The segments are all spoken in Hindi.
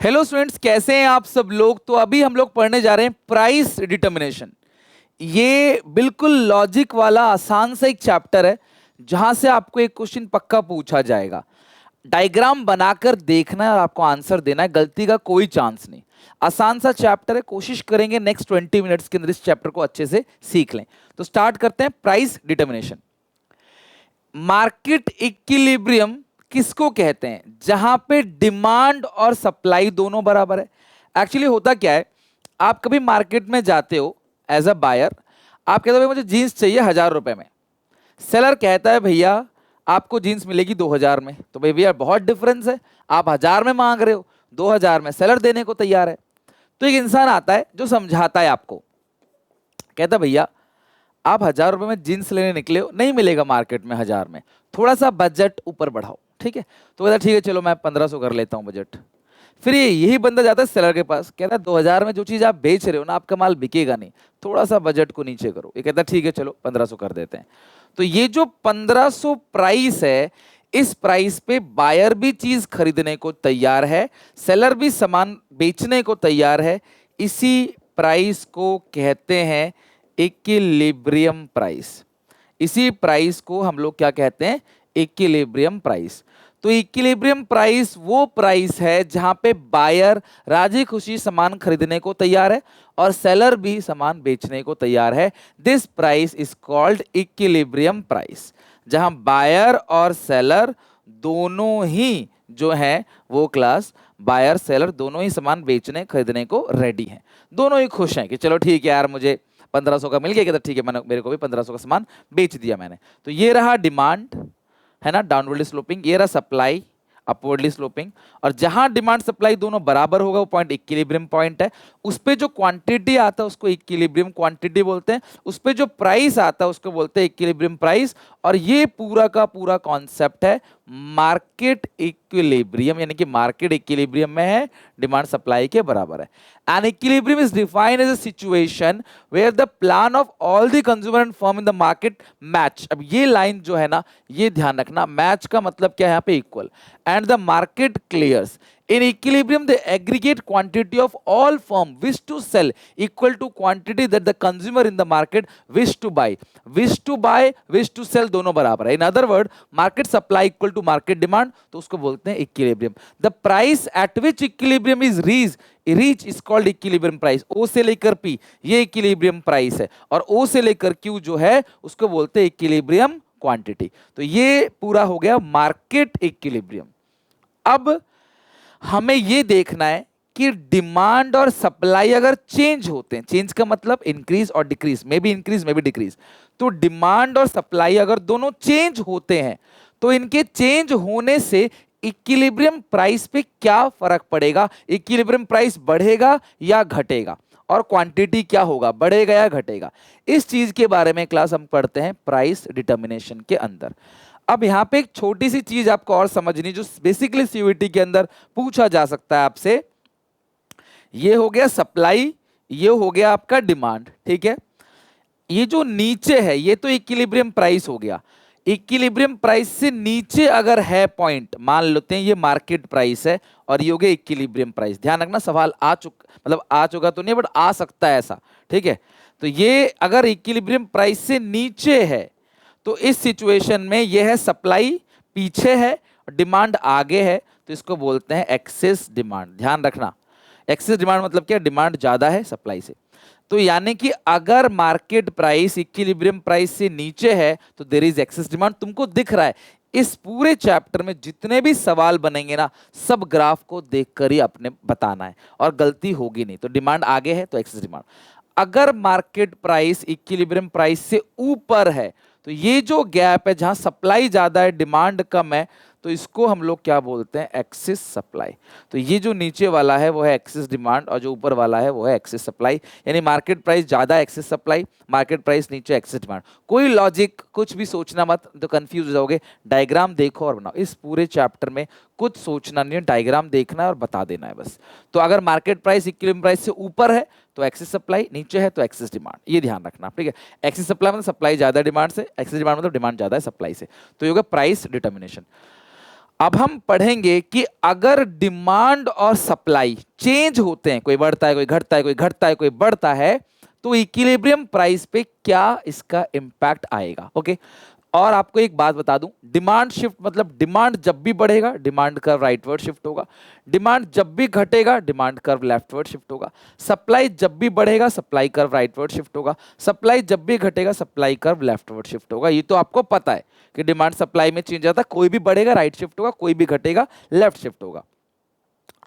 हेलो स्टूडेंट्स, कैसे हैं आप सब लोग। तो अभी हम लोग पढ़ने जा रहे हैं प्राइस डिटर्मिनेशन। ये बिल्कुल लॉजिक वाला आसान सा एक चैप्टर है जहां से आपको एक क्वेश्चन पक्का पूछा जाएगा। डायग्राम बनाकर देखना है और आपको आंसर देना है, गलती का कोई चांस नहीं। आसान सा चैप्टर है, कोशिश करेंगे नेक्स्ट 20 मिनट्स के अंदर इस चैप्टर को अच्छे से सीख लें। तो स्टार्ट करते हैं प्राइस डिटर्मिनेशन। मार्केट इक्विलिब्रियम किसको कहते हैं? जहां पे डिमांड और सप्लाई दोनों बराबर है। एक्चुअली होता क्या है, आप कभी मार्केट में जाते हो एज अ बायर, आप कहते हो भाई मुझे जीन्स चाहिए 1000 रुपए में। सेलर कहता है भैया आपको जीन्स मिलेगी 2000 में। तो भाई भैया बहुत डिफरेंस है, आप 1000 में मांग रहे हो, 2000 में सेलर देने को तैयार है। तो एक इंसान आता है जो समझाता है आपको, कहता भैया आप 1000 रुपए में जींस लेने निकले हो, नहीं मिलेगा मार्केट में 1000 में, थोड़ा सा बजट ऊपर बढ़ाओ। ठीक है, तो कहता ठीक है चलो मैं 1500 कर लेता हूँ बजट। फिर यही बंदा जाता है सेलर के पास, कहता है 2000 में जो चीज आप बेच रहे हो ना, आपका माल बिकेगा नहीं, थोड़ा सा बजट को नीचे करो। ये कहता है ठीक है चलो 1500 कर देते हैं। तो ये जो 1500 प्राइस है, इस प्राइस पे बायर भी चीज खरीदने को तैयार है, सेलर भी सामान बेचने को तैयार है। इसी प्राइस को कहते हैं इक्विलिब्रियम प्राइस। इसी प्राइस को हम लोग क्या कहते हैं? Equilibrium price. तो इक्विलिब्रियम प्राइस वो प्राइस है जहां पे बायर राजी खुशी सामान खरीदने को तैयार है और सेलर भी सामान बेचने को तैयार है। This price is called equilibrium price, जहां बायर और सेलर दोनों ही जो है वो क्लास, बायर सेलर दोनों ही सामान बेचने खरीदने को रेडी हैं, दोनों ही खुश हैं कि चलो ठीक है यार मुझे 1500 का मिल गया, कहता ठीक है मैंने मेरे को भी 1500 का सामान बेच दिया मैंने। तो ये रहा डिमांड, है ना, डाउनवर्डली स्लोपिंग। ये रहा सप्लाई, अपवर्डली स्लोपिंग। और जहां डिमांड सप्लाई दोनों बराबर होगा वो पॉइंट इक्विलिब्रियम पॉइंट है। उस पे जो क्वांटिटी आता है उसको इक्विलिब्रियम क्वांटिटी बोलते हैं, उस पे जो प्राइस आता है उसको बोलते हैं इक्विलिब्रियम प्राइस। और ये पूरा का पूरा कॉन्सेप्ट है मार्केट इक्विलिब्रियम, यानी कि मार्केट इक्विलिब्रियम में है, डिमांड सप्लाई के बराबर है। An equilibrium is defined as a situation where the plan of all the consumer and firm in the market match। अब ये लाइन जो है ना, ये ध्यान रखना, मैच का मतलब क्या है यहाँ पे? Equal. And the market clears. In equilibrium, the aggregate quantity of all firm wish to sell equal to quantity that the consumer in the market wish to buy. Wish to buy, wish to sell दोनों बराबर है। In other word, market supply equal to market demand, तो उसको बोलते हैं equilibrium। The price at which equilibrium is reach is called equilibrium price। O से लेकर P ये equilibrium price है, और O से लेकर Q जो है उसको बोलते हैं equilibrium quantity। तो ये पूरा हो गया मार्केट equilibrium। अब हमें यह देखना है कि डिमांड और सप्लाई अगर चेंज होते हैं, चेंज का मतलब इंक्रीज और decrease, may be increase may be decrease, तो डिमांड और सप्लाई अगर दोनों चेंज होते हैं तो इनके चेंज होने से इक्विलिब्रियम प्राइस पे क्या फर्क पड़ेगा? इक्विलिब्रियम प्राइस बढ़ेगा या घटेगा, और क्वांटिटी क्या होगा, बढ़ेगा या घटेगा? इस चीज के बारे में क्लास हम पढ़ते हैं प्राइस डिटर्मिनेशन के अंदर। अब यहां पे एक छोटी सी चीज आपको और समझनी, जो बेसिकली सीयूईटी के अंदर पूछा जा सकता है आपसे। ये हो गया सप्लाई, ये हो गया आपका डिमांड, ठीक है। ये जो नीचे है ये तो इक्विलिब्रियम प्राइस हो गया। इक्विलिब्रियम प्राइस से नीचे अगर है पॉइंट, मान लेते हैं ये मार्केट प्राइस है और ये हो गया इक्विलिब्रियम प्राइस। ध्यान रखना, सवाल आ चुका, मतलब आ चुका तो नहीं बट आ सकता है ऐसा, ठीक है। तो ये अगर इक्विलिब्रियम प्राइस से नीचे है तो इस सिचुएशन में यह है सप्लाई पीछे है, डिमांड आगे है, तो इसको बोलते हैं एक्सेस डिमांड। ध्यान रखना, एक्सेस डिमांड मतलब क्या? डिमांड ज्यादा है सप्लाई से। तो यानी कि अगर मार्केट प्राइस इक्विलिब्रियम प्राइस से नीचे है तो देयर इज एक्सेस डिमांड। तुमको दिख रहा है इस पूरे चैप्टर में जितने भी सवाल बनेंगे ना, सब ग्राफ को देखकर ही आपने बताना है और गलती होगी नहीं। तो डिमांड आगे है तो एक्सेस डिमांड। अगर मार्केट प्राइस इक्विलिब्रियम प्राइस से ऊपर है तो ये जो गैप है जहां सप्लाई ज्यादा है डिमांड कम है, तो इसको हम लोग क्या बोलते हैं? Excess supply. तो ये जो नीचे वाला है वो है एक्सेस डिमांड और जो ऊपर वाला है वो है एक्सेस सप्लाई। यानी मार्केट प्राइस ज्यादा एक्सेस सप्लाई, मार्केट प्राइस नीचे एक्सेस डिमांड। कोई लॉजिक कुछ भी सोचना मत, तो कंफ्यूज हो जाओगे। डायग्राम देखो और बनाओ। इस पूरे चैप्टर में कुछ सोचना नहीं है, डायग्राम देखना है और बता देना है बस। तो अगर मार्केट प्राइस इक्विलिब्रियम प्राइस से ऊपर है तो एक्सेस सप्लाई, नीचे है तो एक्सेस डिमांड, ये ध्यान रखना, ठीक है। एक्सेस सप्लाई मतलब सप्लाई ज्यादा डिमांड से, एक्सेस डिमांड मतलब डिमांड ज्यादा है सप्लाई से। तो ये होगा प्राइस डिटर्मिनेशन। अब हम पढ़ेंगे कि अगर डिमांड और सप्लाई चेंज होते हैं, कोई बढ़ता है कोई घटता है, कोई घटता है कोई बढ़ता है, तो इक्विलिब्रियम प्राइस पे क्या इसका इंपैक्ट आएगा। ओके, और आपको एक बात बता दूं, डिमांड शिफ्ट मतलब डिमांड जब भी बढ़ेगा डिमांड कर्व राइटवर्ड शिफ्ट होगा, डिमांड जब भी घटेगा डिमांड कर्व लेफ्टवर्ड शिफ्ट होगा, सप्लाई जब भी बढ़ेगा सप्लाई कर्व राइटवर्ड शिफ्ट होगा, सप्लाई जब भी घटेगा सप्लाई कर्व लेफ्टवर्ड शिफ्ट होगा। ये तो आपको पता है कि डिमांड सप्लाई में चेंज आता है, कोई भी बढ़ेगा राइट शिफ्ट होगा, कोई भी घटेगा लेफ्ट शिफ्ट होगा।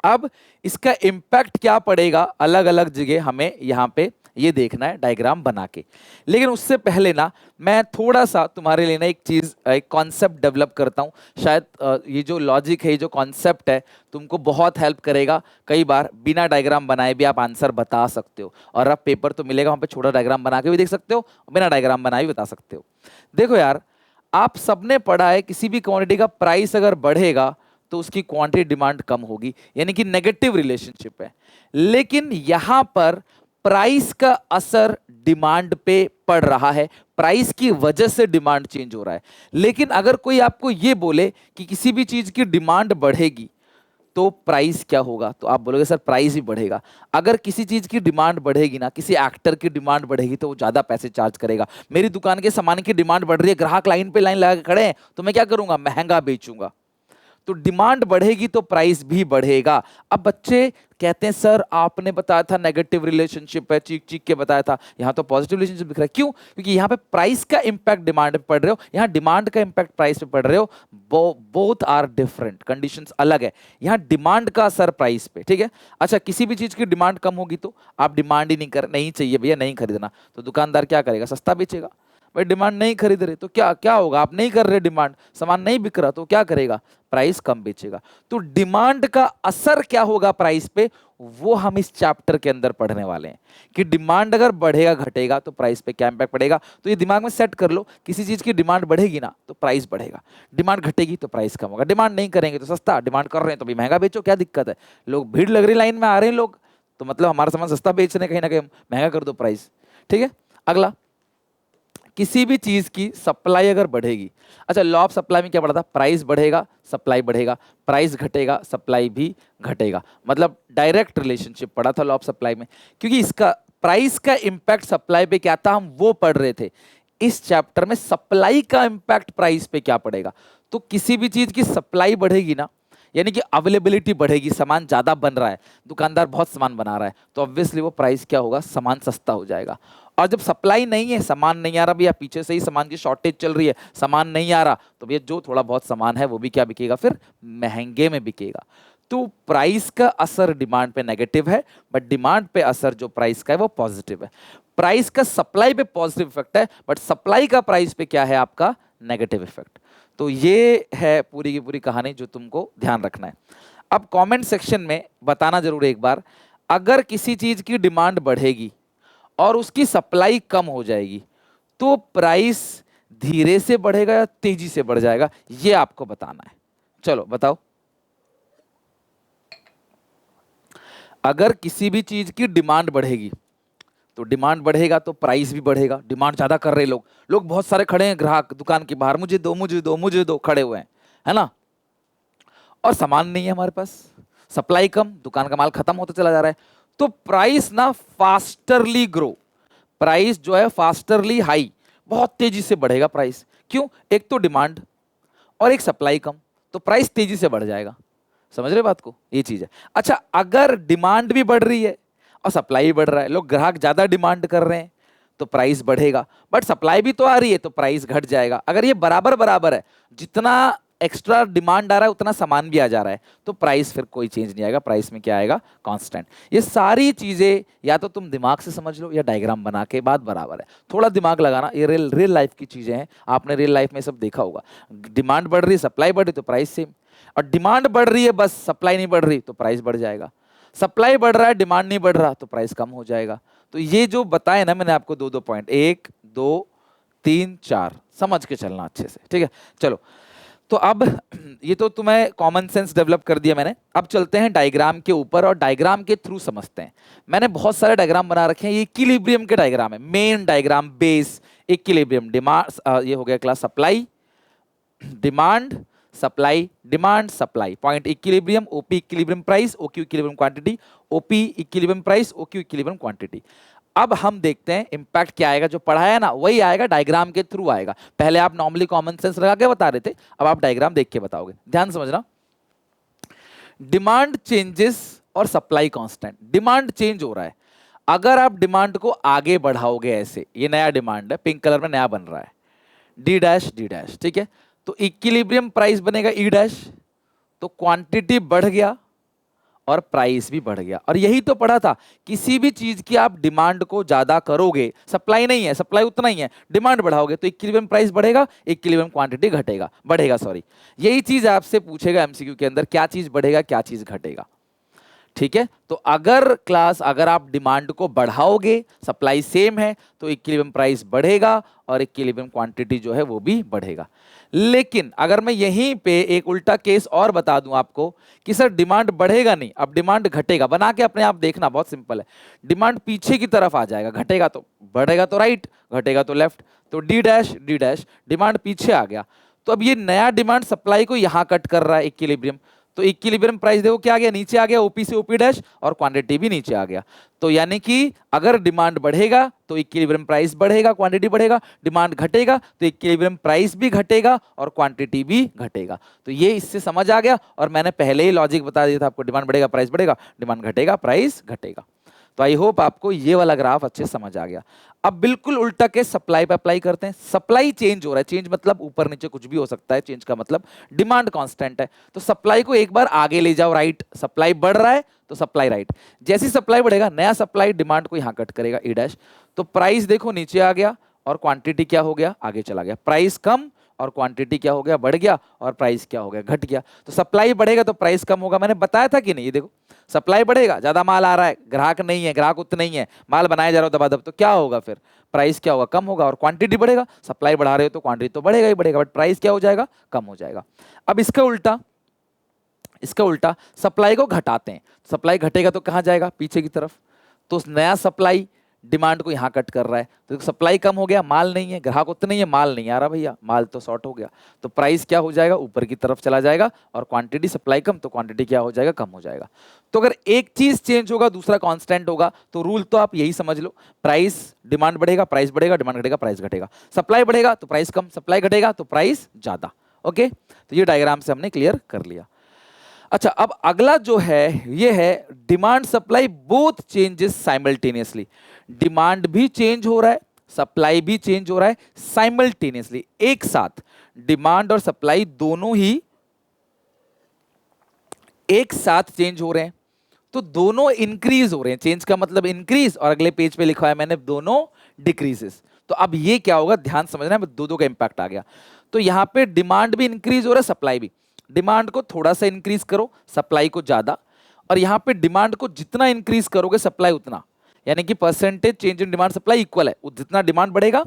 अब इसका इंपैक्ट क्या पड़ेगा अलग अलग जगह, हमें यहां पे ये देखना है डायग्राम बना के। लेकिन उससे पहले ना मैं थोड़ा सा तुम्हारे लिए ना एक चीज, एक कॉन्सेप्ट डेवलप करता हूँ। शायद ये जो लॉजिक है, ये जो कॉन्सेप्ट है, तुमको बहुत हेल्प करेगा। कई बार बिना डायग्राम बनाए भी आप आंसर बता सकते हो, और अब पेपर तो मिलेगा वहां पे छोटा डायग्राम बना के भी देख सकते हो, बिना डायग्राम बनाए भी बता सकते हो। देखो यार, आप सबने पढ़ा है किसी भी क्वांटिटी का प्राइस अगर बढ़ेगा तो उसकी क्वांटिटी डिमांड कम होगी, यानी कि नेगेटिव रिलेशनशिप है। लेकिन यहां पर प्राइस का असर डिमांड पे पड़ रहा है, प्राइस की वजह से डिमांड चेंज हो रहा है। लेकिन अगर कोई आपको यह बोले कि किसी भी चीज की डिमांड बढ़ेगी तो प्राइस क्या होगा, तो आप बोलोगे सर प्राइस ही बढ़ेगा। अगर किसी चीज की डिमांड बढ़ेगी ना, किसी एक्टर की डिमांड बढ़ेगी तो वो ज्यादा पैसे चार्ज करेगा। मेरी दुकान के सामान की डिमांड बढ़ रही है, ग्राहक लाइन पे लाइन लगा के खड़े हैं, तो मैं क्या करूंगा, महंगा बेचूंगा। तो डिमांड बढ़ेगी तो प्राइस भी बढ़ेगा। अब बच्चे कहते हैं सर आपने बताया था नेगेटिव रिलेशनशिप है, चीख चीख के बताया था, यहां तो पॉजिटिव रिलेशनशिप दिख रहा है। क्यों? क्योंकि यहां पे प्राइस का इंपैक्ट डिमांड पे पड़ रहे हो, यहां डिमांड का इंपैक्ट प्राइस पे पड़ रहे हो। बोथ आर डिफरेंट, कंडीशंस अलग है। यहां डिमांड का असर प्राइस पे, ठीक है। अच्छा, किसी भी चीज की डिमांड कम होगी तो आप डिमांड ही नहीं चाहिए भैया, नहीं खरीदना, तो दुकानदार क्या करेगा, सस्ता बेचेगा। भाई डिमांड नहीं खरीद रहे तो क्या क्या होगा, आप नहीं कर रहे डिमांड, सामान नहीं बिक रहा तो क्या करेगा, प्राइस कम बेचेगा। तो डिमांड का असर क्या होगा प्राइस पे, वो हम इस चैप्टर के अंदर पढ़ने वाले हैं कि डिमांड अगर बढ़ेगा घटेगा तो प्राइस पे क्या इंपैक्ट पड़ेगा। तो ये दिमाग में सेट कर लो, किसी चीज की डिमांड बढ़ेगी ना तो प्राइस बढ़ेगा, डिमांड घटेगी तो प्राइस कम होगा। डिमांड नहीं करेंगे तो सस्ता, डिमांड कर रहे हैं तो भी महंगा बेचो, क्या दिक्कत है। लोग भीड़ लग रही लाइन में आ रहे हैं लोग, तो मतलब हमारा सामान सस्ता बेच रहे हैं, कहीं ना कहीं महंगा कर दो प्राइस, ठीक है। अगला, किसी भी चीज की सप्लाई अगर बढ़ेगी, अच्छा लॉ ऑफ सप्लाई में क्या पढ़ा था, प्राइस बढ़ेगा सप्लाई बढ़ेगा, प्राइस घटेगा सप्लाई भी घटेगा, मतलब डायरेक्ट रिलेशनशिप पढ़ा था लॉ ऑफ सप्लाई में। क्योंकि इसका प्राइस का इंपैक्ट सप्लाई पे क्या था हम वो पढ़ रहे थे। इस चैप्टर में सप्लाई का इंपैक्ट प्राइस पे क्या पड़ेगा। तो किसी भी चीज की सप्लाई बढ़ेगी ना, यानी कि अवेलेबिलिटी बढ़ेगी, सामान ज्यादा बन रहा है, दुकानदार बहुत सामान बना रहा है, तो ऑब्वियसली वो प्राइस क्या होगा, सामान सस्ता हो जाएगा। और जब सप्लाई नहीं है, सामान नहीं आ रहा भैया, पीछे से ही सामान की शॉर्टेज चल रही है, सामान नहीं आ रहा, तो भैया जो थोड़ा बहुत सामान है वो भी क्या बिकेगा, फिर महंगे में बिकेगा। तो प्राइस का असर डिमांड पे नेगेटिव है, बट डिमांड पे असर जो प्राइस का है वो पॉजिटिव है। प्राइस का सप्लाई पे पॉजिटिव इफेक्ट है, बट सप्लाई का प्राइस पे क्या है आपका, नेगेटिव इफेक्ट। तो ये है पूरी की पूरी कहानी जो तुमको ध्यान रखना है। अब कमेंट सेक्शन में बताना जरूर एक बार, अगर किसी चीज की डिमांड बढ़ेगी और उसकी सप्लाई कम हो जाएगी तो प्राइस धीरे से बढ़ेगा या तेजी से बढ़ जाएगा, ये आपको बताना है। चलो बताओ, अगर किसी भी चीज की डिमांड बढ़ेगी तो डिमांड बढ़ेगा तो प्राइस भी बढ़ेगा। डिमांड ज्यादा कर रहे लोग, लोग बहुत सारे खड़े हैं, ग्राहक दुकान के बाहर, मुझे दो मुझे दो मुझे दो खड़े हुए हैं, है ना, और सामान नहीं है हमारे पास, सप्लाई कम, दुकान का माल खत्म होता चला जा रहा है, तो प्राइस ना फास्टरली ग्रो, प्राइस जो है फास्टरली हाई, बहुत तेजी से बढ़ेगा प्राइस। क्यों? एक तो डिमांड और एक सप्लाई कम, तो प्राइस तेजी से बढ़ जाएगा। समझ रहे बात को, ये चीज है। अच्छा, अगर डिमांड भी बढ़ रही है और सप्लाई भी बढ़ रहा है, लोग ग्राहक ज्यादा डिमांड कर रहे हैं तो प्राइस बढ़ेगा, बट सप्लाई भी तो आ रही है तो प्राइस घट जाएगा। अगर ये बराबर बराबर है, जितना एक्स्ट्रा डिमांड आ रहा है उतना सामान भी आ जा रहा है, तो प्राइस फिर कोई चेंज नहीं आएगा, प्राइस में क्या आएगा, कांस्टेंट। ये सारी चीजें या तो तुम दिमाग से समझ लो या डायग्राम बना के, बात बराबर है, थोड़ा दिमाग लगाना। ये रियल लाइफ की चीजें हैं, आपने रियल लाइफ में सब देखा होगा। डिमांड बढ़ रही है, सप्लाई बढ़ रही तो प्राइस सेम, और डिमांड बढ़ रही है बस सप्लाई नहीं बढ़ रही तो प्राइस बढ़ जाएगा, सप्लाई बढ़ रहा है डिमांड नहीं बढ़ रहा तो प्राइस कम हो जाएगा। तो ये जो बताए ना मैंने आपको दो दो पॉइंट, 1 2 3 4, समझ के चलना अच्छे से, ठीक है। चलो, तो अब ये तो तुम्हें कॉमन सेंस डेवलप कर दिया मैंने, अब चलते हैं डायग्राम के ऊपर और डायग्राम के थ्रू समझते हैं। मैंने बहुत सारे डायग्राम बना रखे हैं, ये इक्विलिब्रियम के डायग्राम है, main diagram, base, equilibrium, demand, ये हो गया class, supply, demand, supply demand supply, point equilibrium, OP equilibrium price, OQ equilibrium quantity, OP equilibrium price, OQ equilibrium quantity. अब हम देखते हैं इंपैक्ट क्या आएगा, जो पढ़ा है ना वही आएगा, डायग्राम के थ्रू आएगा। पहले आप नॉर्मली कॉमन सेंस लगा के बता रहे थे, अब आप डायग्राम देख के बताओगे, ध्यान समझना। डिमांड चेंजेस और सप्लाई कांस्टेंट। डिमांड चेंज हो रहा है, अगर आप डिमांड को आगे बढ़ाओगे, ऐसे ये नया डिमांड है, पिंक कलर में नया बन रहा है, डी डैश डी डैश, ठीक है, तो इक्विलिब्रियम प्राइस बनेगा ई डैश, तो क्वांटिटी बढ़ गया और प्राइस भी बढ़ गया। और यही तो पढ़ा था, किसी भी चीज की आप डिमांड को ज्यादा करोगे, सप्लाई नहीं है, सप्लाई उतना ही है, डिमांड बढ़ाओगे तो इक्विलिब्रियम प्राइस बढ़ेगा, इक्विलिब्रियम क्वांटिटी घटेगा, बढ़ेगा सॉरी। यही चीज आपसे पूछेगा एमसीक्यू के अंदर, क्या चीज बढ़ेगा क्या चीज घटेगा, ठीक है। तो अगर आप डिमांड को बढ़ाओगे, सप्लाई सेम है, तो इक्विलिब्रियम प्राइस बढ़ेगा और इक्विलिब्रियम क्वांटिटी जो है वो भी बढ़ेगा। लेकिन अगर मैं यहीं पे एक उल्टा केस और बता दूं आपको कि सर डिमांड बढ़ेगा नहीं, अब डिमांड घटेगा, बना के अपने आप देखना, बहुत सिंपल है। डिमांड पीछे की तरफ आ जाएगा, घटेगा तो बढ़ेगा तो राइट, घटेगा तो लेफ्ट, तो D dash D dash, demand पीछे आ गया, तो अब ये नया डिमांड सप्लाई को यहां कट कर रहा है इक्विलिब्रियम, तो इक्विलिब्रियम प्राइस देखो क्या आ गया, नीचे आ गया, ओपी से ओपी डैश, और क्वांटिटी भी नीचे आ गया। तो यानी कि अगर डिमांड बढ़ेगा तो इक्विलिब्रियम प्राइस बढ़ेगा, क्वांटिटी बढ़ेगा, डिमांड घटेगा तो इक्विलिब्रियम प्राइस भी घटेगा और क्वांटिटी भी घटेगा। तो ये इससे समझ आ गया, और मैंने पहले ही लॉजिक बता दिया था आपको, डिमांड बढ़ेगा प्राइस बढ़ेगा, डिमांड घटेगा प्राइस घटेगा। तो आई होप आपको ये वाला ग्राफ अच्छे से समझ आ गया। अब बिल्कुल उल्टा के सप्लाई पे अप्लाई करते हैं। सप्लाई चेंज हो रहा है, चेंज मतलब ऊपर नीचे कुछ भी हो सकता है, चेंज का मतलब डिमांड कांस्टेंट है, तो सप्लाई को एक बार आगे ले जाओ, राइट, सप्लाई बढ़ रहा है तो सप्लाई राइट, जैसी सप्लाई बढ़ेगा नया सप्लाई डिमांड को यहां कट करेगा ई डैश, तो प्राइस देखो नीचे आ गया और क्वांटिटी क्या हो गया, आगे चला गया, प्राइस कम और क्वांटिटी क्या हो गया, बढ़ गया, और प्राइस क्या हो गया, घट गया। तो सप्लाई बढ़ेगा तो प्राइस कम होगा, मैंने बताया था कि नहीं, ये देखो सप्लाई बढ़ेगा, ज्यादा माल आ रहा है, ग्राहक नहीं है, ग्राहक उतना नहीं है, माल बनाया जा रहा हो दबादब, तो क्या होगा फिर, प्राइस क्या होगा, कम होगा, और क्वांटिटी बढ़ेगा, सप्लाई बढ़ा रहे हो तो क्वांटिटी तो बढ़ेगा ही बढ़ेगा, बट प्राइस क्या हो जाएगा, कम हो जाएगा। अब इसका उल्टा सप्लाई को घटाते हैं, सप्लाई घटेगा तो कहां जाएगा, पीछे की तरफ, तो नया सप्लाई डिमांड को यहां कट कर रहा है, तो सप्लाई कम हो गया, माल नहीं है, ग्राहक उतना नहीं है, माल नहीं आ रहा भैया, माल तो शॉर्ट हो गया, तो प्राइस क्या हो जाएगा, ऊपर की तरफ चला जाएगा, और क्वांटिटी सप्लाई कम तो क्वांटिटी क्या हो जाएगा, कम हो जाएगा। तो अगर एक चीज चेंज होगा दूसरा कांस्टेंट होगा, तो रूल तो आप यही समझ लो, प्राइस डिमांड बढ़ेगा प्राइस बढ़ेगा, डिमांड घटेगा प्राइस घटेगा, सप्लाई बढ़ेगा तो प्राइस कम, सप्लाई घटेगा तो प्राइस ज्यादा। ओके, तो ये डायग्राम से हमने क्लियर कर लिया। अच्छा, अब अगला जो है ये है demand supply both changes simultaneously. Demand भी चेंज हो रहा है, सप्लाई भी चेंज हो रहा है साइमल्टेनियसली, एक साथ डिमांड और सप्लाई दोनों ही एक साथ चेंज हो रहे हैं, तो दोनों इंक्रीज हो रहे हैं, चेंज का मतलब इंक्रीज, और अगले पेज पे लिखा है मैंने दोनों डिक्रीजेस। तो अब ये क्या होगा, ध्यान समझना है, दो का इंपैक्ट आ गया। तो यहां पे डिमांड भी इंक्रीज हो रहा है, सप्लाई भी, डिमांड को थोड़ा सा इंक्रीज करो, सप्लाई को ज्यादा, और यहां पे डिमांड को जितना इंक्रीज करोगे सप्लाई उतना, यानी कि percentage change in demand supply equal है, जितना डिमांड बढ़ेगा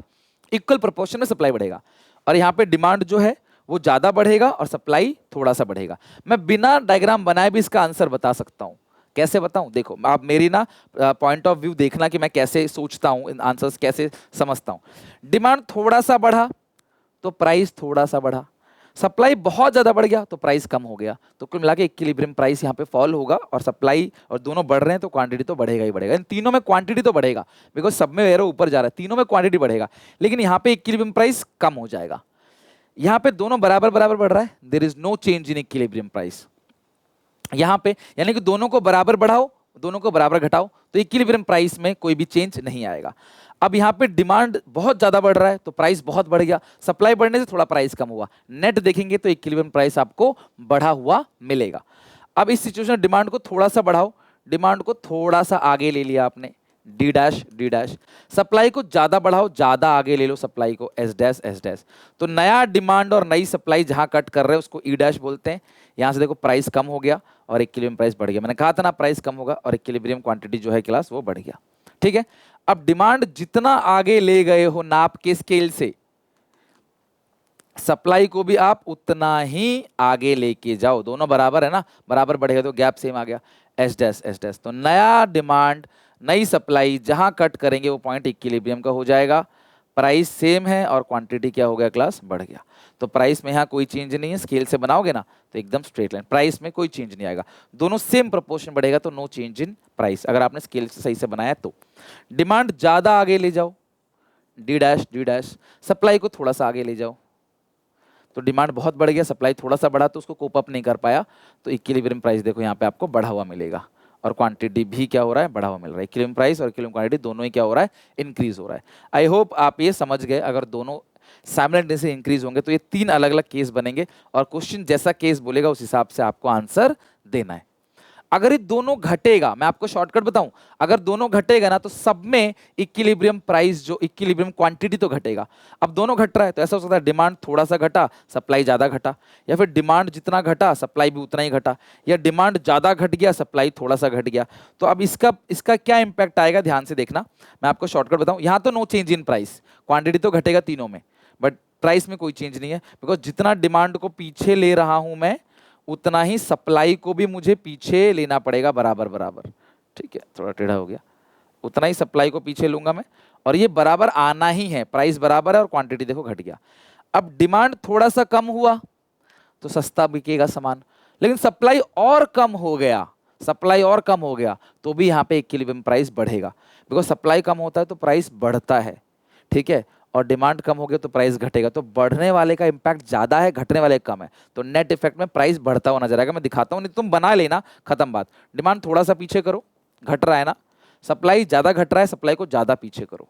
इक्वल प्रोपोर्शन में सप्लाई बढ़ेगा, और यहां पे डिमांड जो है वो ज्यादा बढ़ेगा और सप्लाई थोड़ा सा बढ़ेगा। मैं बिना डायग्राम बनाए भी इसका आंसर बता सकता हूं, कैसे बताऊं, देखो आप मेरी ना पॉइंट ऑफ व्यू देखना कि मैं कैसे सोचता हूं, इन आंसर्स कैसे समझता हूं। डिमांड थोड़ा सा बढ़ा तो प्राइस थोड़ा सा बढ़ा, सप्लाई बहुत ज्यादा बढ़ गया तो प्राइस कम हो गया, तो कुल मिला के इक्विलिब्रियम प्राइस यहाँ पे फॉल होगा, और सप्लाई और दोनों बढ़ रहे हैं तो क्वांटिटी तो बढ़ेगा ही बढ़ेगा। इन तीनों में क्वांटिटी तो बढ़ेगा, बिकॉज सब में एरो ऊपर जा रहा है, तीनों में क्वांटिटी बढ़ेगा, लेकिन यहाँ पे इक्विलिब्रियम प्राइस कम हो जाएगा। यहाँ पे दोनों बराबर बराबर बढ़ रहा है, there is no change in equilibrium price यहाँ पे, यानी कि दोनों को बराबर बढ़ाओ दोनों को बराबर घटाओ तो इक्विलिब्रियम प्राइस में कोई भी चेंज नहीं आएगा। अब यहाँ पे डिमांड बहुत ज्यादा बढ़ रहा है तो प्राइस बहुत बढ़ गया, सप्लाई बढ़ने से थोड़ा प्राइस कम हुआ, नेट देखेंगे तो इक्विलिब्रियम प्राइस आपको बढ़ा हुआ मिलेगा। अब इस सिचुएशन में डिमांड को थोड़ा सा बढ़ाओ, डिमांड को थोड़ा सा आगे ले लिया आपने, डी डैश, सप्लाई को ज्यादा बढ़ाओ, ज्यादा आगे ले लो सप्लाई को, एस डैश, तो नया डिमांड और नई सप्लाई जहां कट कर रहे हैं उसको ई डैश बोलते हैं। यहां से देखो प्राइस कम हो गया और इक्विलिब्रियम प्राइस बढ़ गया, मैंने कहा था ना प्राइस कम होगा और इक्विलिब्रियम क्वांटिटी जो है क्लास वो बढ़ गया, ठीक है। अब डिमांड जितना आगे ले गए हो नाप के स्केल से, सप्लाई को भी आप उतना ही आगे लेके जाओ, दोनों बराबर है ना, बराबर बढ़ेगा तो गैप सेम आ गया, एस डैश, तो नया डिमांड नई सप्लाई जहां कट करेंगे वो पॉइंट इक्विलिब्रियम का हो जाएगा, प्राइस सेम है और क्वांटिटी क्या हो गया क्लास, बढ़ गया। तो प्राइस में यहाँ कोई चेंज नहीं है, स्केल से बनाओगे ना तो एकदम स्ट्रेट लाइन, प्राइस में कोई चेंज नहीं आएगा, दोनों सेम प्रोपोर्शन बढ़ेगा, तो नो चेंज इन प्राइस, अगर आपने स्केल से सही से बनाया तो। डिमांड ज्यादा आगे ले जाओ, D dash D dash, supply को थोड़ा सा आगे ले जाओ, तो डिमांड बहुत बढ़ गया, सप्लाई थोड़ा सा बढ़ा तो उसको कोप अप नहीं कर पाया, तो इक्विलिब्रियम प्राइस देखो यहाँ पे आपको बढ़ा हुआ मिलेगा, और क्वांटिटी भी क्या हो रहा है, बढ़ा हुआ मिल रहा है। इक्विलिब्रियम प्राइस और इक्विलिब्रियम क्वांटिटी दोनों ही क्या हो रहा है, इंक्रीज हो रहा है। आई होप आप ये समझ गए, अगर दोनों साइमल्टेनियसली इंक्रीज होंगे तो ये 3 अलग अलग केस बनेंगे, और क्वेश्चन जैसा केस बोलेगा उस हिसाब से आपको आंसर देना है। अगर ये दोनों घटेगा, मैं आपको शॉर्टकट बताऊं, अगर दोनों घटेगा ना तो सब में इक्विलिब्रियम प्राइस जो इक्विलिब्रियम क्वांटिटी तो घटेगा। अब दोनों घट रहा है तो ऐसा हो सकता है डिमांड थोड़ा सा घटा, सप्लाई ज्यादा घटा, या फिर डिमांड जितना घटा सप्लाई भी उतना ही घटा, या डिमांड ज्यादा घट गया सप्लाई थोड़ा सा घट गया। तो अब इसका क्या इंपैक्ट आएगा, ध्यान से देखना, मैं आपको शॉर्टकट बताऊं। यहां तो no change in price, quantity तो घटेगा तीनों में, बट प्राइस में कोई चेंज नहीं है, बिकॉज जितना डिमांड को पीछे ले रहा हूं मैं उतना ही सप्लाई को भी मुझे पीछे लेना पड़ेगा, बराबर बराबर, ठीक है, थोड़ा टेढ़ा हो गया, उतना ही सप्लाई को पीछे लूंगा मैं, और ये बराबर आना ही है, प्राइस बराबर है और क्वांटिटी देखो घट गया। अब डिमांड थोड़ा सा कम हुआ तो सस्ता बिकेगा सामान, लेकिन सप्लाई और कम हो गया, सप्लाई और कम हो गया तो भी यहाँ पे इक्विलिब्रियम प्राइस बढ़ेगा, बिकॉज सप्लाई कम होता है तो प्राइस बढ़ता है, ठीक है, और डिमांड कम हो गया तो प्राइस घटेगा, तो बढ़ने वाले का इंपैक्ट ज्यादा है, घटने वाले का कम है, तो नेट इफेक्ट में प्राइस बढ़ता हुआ नजर आएगा। मैं दिखाता हूं, नहीं तुम बना लेना, खत्म बात। डिमांड थोड़ा सा पीछे करो, घट रहा है ना, सप्लाई ज्यादा घट रहा है, सप्लाई को ज्यादा पीछे करो,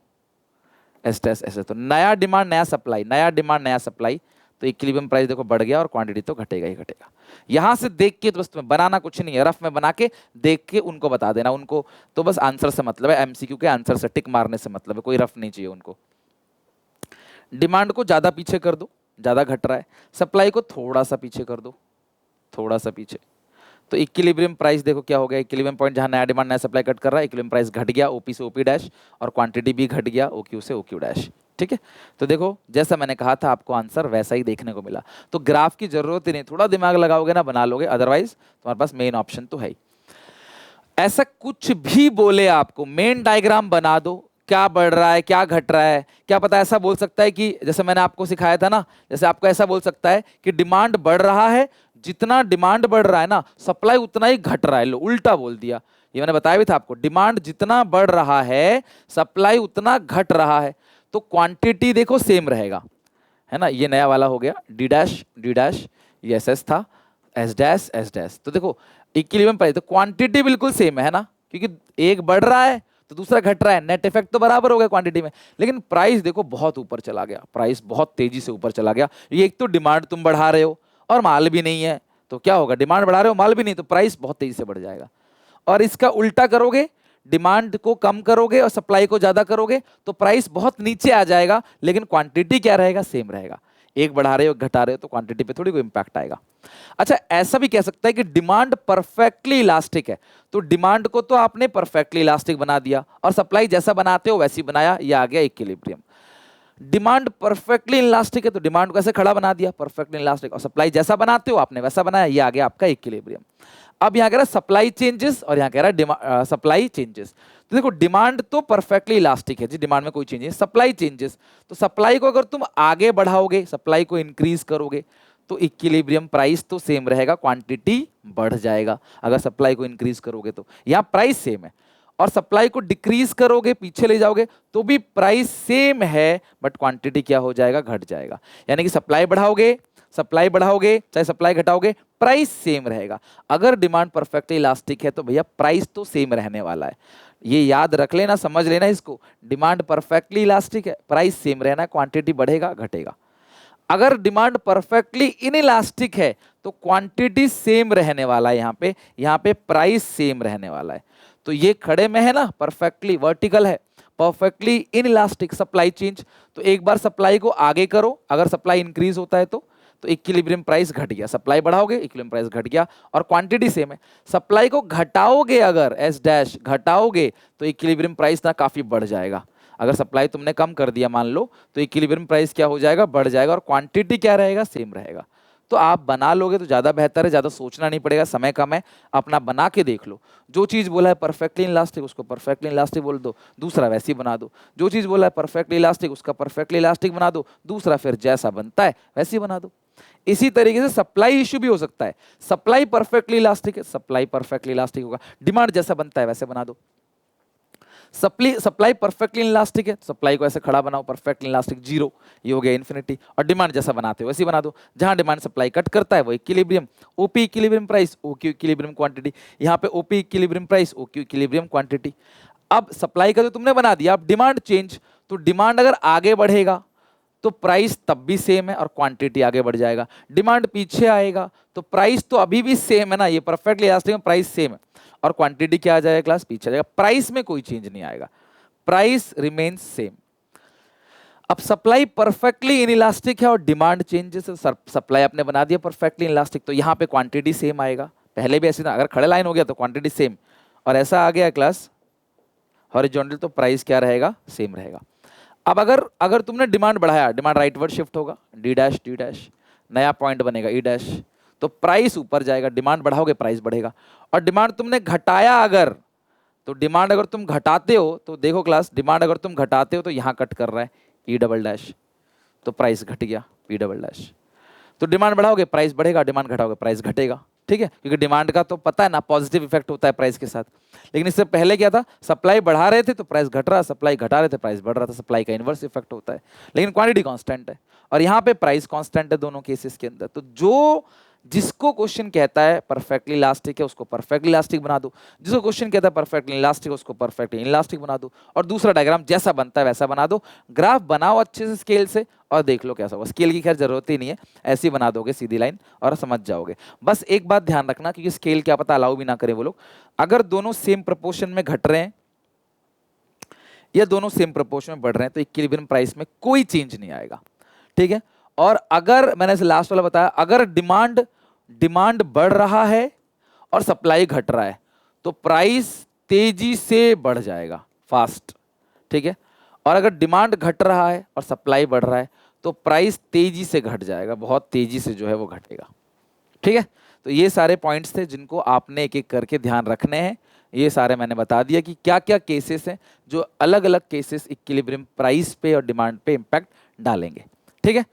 ऐसे, तो नया डिमांड नया सप्लाई, नया डिमांड नया सप्लाई, तो इक्विलिब्रियम प्राइस देखो बढ़ गया और क्वांटिटी तो घटेगा ही घटेगा। यहां से देख के तो बस तुम्हें बनाना कुछ नहीं है, रफ में बना के देख के उनको बता देना, उनको तो बस आंसर से मतलब है, एमसीक्यू के आंसर से टिक मारने से मतलब है, कोई रफ नहीं चाहिए उनको। डिमांड को ज्यादा पीछे कर दो, ज्यादा घट रहा है, सप्लाई को थोड़ा सा पीछे कर दो, थोड़ा सा पीछे, तो इक्विलिब्रियम प्राइस देखो क्या हो गया, इक्विलिब्रियम पॉइंट जहां नया डिमांड नया सप्लाई कट कर रहा है, इक्विलिब्रियम प्राइस घट गया, ओपी से ओपी डैश, और क्वांटिटी भी घट गया, ओक्यू से ओक्यू डैश, ठीक है। तो देखो जैसा मैंने कहा था आपको आंसर वैसा ही देखने को मिला, तो ग्राफ की जरूरत ही नहीं, थोड़ा दिमाग लगाओगे ना बना लोगे, अदरवाइज तुम्हारे पास मेन ऑप्शन तो है ही। ऐसा कुछ भी बोले आपको, मेन डायग्राम बना दो, क्या बढ़ रहा है क्या घट रहा है, क्या पता ऐसा बोल सकता है कि जैसे मैंने आपको सिखाया था ना, जैसे आपको ऐसा बोल सकता है कि डिमांड बढ़ रहा है, जितना डिमांड बढ़ रहा है ना सप्लाई उतना ही घट रहा है, लो उल्टा बोल दिया, ये मैंने बताया भी था आपको, डिमांड जितना बढ़ रहा है सप्लाई उतना घट रहा है, तो क्वांटिटी देखो सेम रहेगा, है ना, ये नया वाला हो गया, डी डैश, ये एस एस था, एस डैश, तो देखो इक्विलिब्रियम प्राइस, तो क्वांटिटी बिल्कुल सेम है ना, क्योंकि एक बढ़ रहा है तो दूसरा घट रहा है, नेट इफेक्ट तो बराबर हो गया क्वांटिटी में, लेकिन प्राइस देखो बहुत ऊपर चला गया, प्राइस बहुत तेजी से ऊपर चला गया। ये एक तो डिमांड तुम बढ़ा रहे हो और माल भी नहीं है, तो क्या होगा, डिमांड बढ़ा रहे हो माल भी नहीं, तो प्राइस बहुत तेजी से बढ़ जाएगा। और इसका उल्टा करोगे, डिमांड को कम करोगे और सप्लाई को ज्यादा करोगे तो प्राइस बहुत नीचे आ जाएगा, लेकिन क्वांटिटी क्या रहेगा, सेम रहेगा। एक बढ़ा रहे हो घटा रहे हो तो क्वांटिटी पे थोड़ी कोई इंपैक्ट आएगा। अच्छा ऐसा भी कह सकता है कि डिमांड परफेक्टली इलास्टिक है, तो डिमांड को तो आपने परफेक्टली इलास्टिक बना दिया और सप्लाई जैसा बनाते हो वैसे ही बनाया, ये आ गया इक्विलिब्रियम। डिमांड परफेक्टली इलास्टिक है तो डिमांड को ऐसे खड़ा बना दिया परफेक्टली इलास्टिक, और सप्लाई जैसा बनाते हो आपने वैसा बनाया, ये आ गया आपका इक्विलिब्रियम। अब यहाँ कह रहा है सप्लाई चेंजेस और यहाँ कह रहा है सप्लाई चेंजेस, तो देखो डिमांड तो परफेक्टली इलास्टिक है जी, डिमांड में कोई चेंज नहीं, सप्लाई चेंजेस, तो सप्लाई को अगर तुम आगे बढ़ाओगे, सप्लाई को इंक्रीज करोगे तो इक्विलिब्रियम प्राइस तो सेम रहेगा, क्वांटिटी बढ़ जाएगा। अगर सप्लाई को इंक्रीज करोगे तो यहाँ प्राइस सेम है, और सप्लाई को डिक्रीज करोगे पीछे ले जाओगे तो भी प्राइस सेम है, बट क्वांटिटी क्या हो जाएगा, घट जाएगा। यानी कि सप्लाई बढ़ाओगे चाहे सप्लाई घटाओगे प्राइस सेम रहेगा। अगर डिमांड परफेक्टली इलास्टिक है तो भैया प्राइस तो सेम रहने वाला है, ये याद रख लेना, समझ लेना इसको, डिमांड परफेक्टली इलास्टिक है, प्राइस सेम रहना, क्वांटिटी बढ़ेगा घटेगा। अगर डिमांड परफेक्टली इनइलास्टिक है तो क्वांटिटी सेम रहने वाला है, यहाँ पे प्राइस सेम रहने वाला है। तो ये खड़े में है ना, परफेक्टली वर्टिकल है, परफेक्टली इनइलास्टिक सप्लाई चेंज, तो एक बार सप्लाई को आगे करो, अगर सप्लाई इंक्रीज होता है तो इक्विलिब्रियम प्राइस घट गया, सप्लाई बढ़ाओगे इक्विलिब्रियम प्राइस घट गया, और क्वांटिटी सेम है। सप्लाई को घटाओगे, अगर एस डैश घटाओगे तो इक्विलिब्रियम प्राइस ना काफी बढ़ जाएगा। अगर सप्लाई तुमने कम कर दिया मान लो तो इक्विलिब्रियम प्राइस क्या हो जाएगा, बढ़ जाएगा, और क्वांटिटी क्या रहेगा, सेम रहेगा। तो आप बना लोगे तो ज़्यादा बेहतर है, ज़्यादा सोचना नहीं पड़ेगा, समय कम है, अपना बना के देख लो। जो चीज़ बोला है परफेक्टली इलास्टिक उसको परफेक्टली इलास्टिक बोल दो, दूसरा वैसे ही बना दो। जो चीज़ बोला है परफेक्टली इलास्टिक उसका परफेक्टली इलास्टिक बना दो, दूसरा फिर जैसा बनता है वैसे ही बना दो। इसी तरीके से सप्लाई इश्यू भी हो सकता है, सप्लाई परफेक्टली इलास्टिक है, सप्लाई परफेक्टली इलास्टिक होगा, डिमांड जैसा बनता है वैसे बना दो। सप्लाई परफेक्टली इलास्टिक है, सप्लाई को ऐसे खड़ा बनाओ, परफेक्टली इलास्टिक जीरो, ये हो गया इन्फिनिटी। और डिमांड जैसा बनाते हो वैसे ही बना दो, जहां डिमांड सप्लाई कट करता है वो equilibrium, OP equilibrium price, OQ equilibrium quantity, यहाँ पे OP equilibrium price, OQ equilibrium quantity. अब सप्लाई का जो तुमने बना दिया, अब डिमांड चेंज, तो डिमांड अगर आगे बढ़ेगा तो प्राइस तब भी सेम है और क्वांटिटी आगे बढ़ जाएगा, डिमांड पीछे आएगा तो प्राइस तो अभी भी सेम है ना, ये परफेक्टली इलास्टिक में प्राइस सेम है और क्वांटिटी क्या आ जाएगा क्लास, पीछे आ जाएगा, प्राइस में कोई चेंज नहीं आएगा, प्राइस रिमेन्स सेम। अब सप्लाई परफेक्टली इनइलास्टिक है और डिमांड चेंजेस, सप्लाई आपने बना दिया परफेक्टली इनइलास्टिक तो यहाँ पे क्वांटिटी सेम आएगा, पहले भी ऐसे था, अगर खड़े लाइन हो गया तो क्वांटिटी सेम, और ऐसा आ गया क्लास हॉरिजॉन्टल तो प्राइस क्या रहेगा, सेम रहेगा। अब अगर तुमने डिमांड बढ़ाया, डिमांड राइटवर्ड शिफ्ट होगा, डी डैश, नया पॉइंट बनेगा ई डैश, तो प्राइस ऊपर जाएगा, डिमांड बढ़ाओगे प्राइस बढ़ेगा। और डिमांड तुमने घटाया अगर, तो डिमांड अगर तुम घटाते हो तो देखो क्लास, डिमांड अगर तुम घटाते हो तो यहाँ कट कर रहा है ई डबल डैश, तो प्राइस घट गया पी डबल डैश। तो डिमांड बढ़ाओगे प्राइस बढ़ेगा, डिमांड घटाओगे प्राइस घटेगा, ठीक है, क्योंकि डिमांड का तो पता है ना पॉजिटिव इफेक्ट होता है प्राइस के साथ। लेकिन इससे पहले क्या था, सप्लाई बढ़ा रहे थे तो प्राइस घट रहा, सप्लाई घटा रहे थे प्राइस बढ़ रहा था, सप्लाई का इन्वर्स इफेक्ट होता है, लेकिन क्वांटिटी कांस्टेंट है और यहाँ पे प्राइस कांस्टेंट है दोनों केसेस के अंदर। तो जो जिसको क्वेश्चन कहता है परफेक्टली इलास्टिक है उसको परफेक्टली इलास्टिक बना दो, जिसको क्वेश्चन कहता है परफेक्टली इलास्टिक उसको परफेक्टली इलास्टिक बना दो, और दूसरा डायग्राम जैसा बनता है वैसा बना दो। ग्राफ बनाओ अच्छे से स्केल से और देख लो कैसा होगा, स्केल की खैर जरूरत ही नहीं है, ऐसे ही बना दोगे सीधी लाइन और समझ जाओगे। बस एक बात ध्यान रखना, क्योंकि स्केल क्या पता अलाउ भी ना करें वो लोग, अगर दोनों सेम प्रोपोर्शन में घट रहे हैं या दोनों सेम प्रोपोर्शन में बढ़ रहे हैं तो इक्विलिब्रियम प्राइस में कोई चेंज नहीं आएगा, ठीक है। और अगर मैंने लास्ट वाला बताया, अगर डिमांड बढ़ रहा है और सप्लाई घट रहा है तो प्राइस तेजी से बढ़ जाएगा, फास्ट, ठीक है। और अगर डिमांड घट रहा है और सप्लाई बढ़ रहा है तो प्राइस तेजी से घट जाएगा, बहुत तेजी से जो है वो घटेगा, ठीक है। तो ये सारे पॉइंट्स थे जिनको आपने एक एक करके ध्यान रखने हैं। ये सारे मैंने बता दिया कि क्या क्या केसेस हैं जो अलग अलग केसेस इक्विलिब्रियम प्राइस पे और डिमांड पे इंपैक्ट डालेंगे, ठीक है।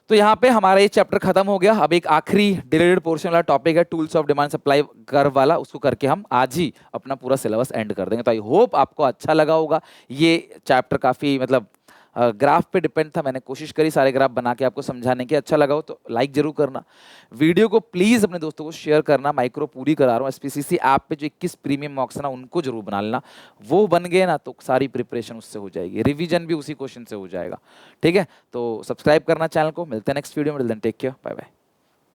तो यहाँ पे हमारा ये चैप्टर खत्म हो गया। अब एक आखिरी डिलेटेड पोर्शन वाला टॉपिक है tools of demand supply curve वाला, उसको करके हम आज ही अपना पूरा सिलेबस एंड कर देंगे। तो आई होप आपको अच्छा लगा होगा। ये चैप्टर काफ़ी मतलब ग्राफ पे डिपेंड था, मैंने कोशिश करी सारे ग्राफ बना के आपको समझाने की। अच्छा लगा हो तो लाइक जरूर करना, वीडियो को प्लीज़ अपने दोस्तों को शेयर करना। माइक्रो पूरी करा रहा हूँ, एसपीसीसी ऐप पे जो 21 प्रीमियम मॉक्स है ना उनको जरूर बना लेना, वो बन गए ना तो सारी प्रिपरेशन उससे हो जाएगी, रिवीजन भी उसी क्वेश्चन से हो जाएगा, ठीक है। तो सब्सक्राइब करना चैनल को, मिलते हैं नेक्स्ट वीडियो में, टेक केयर, बाय बाय।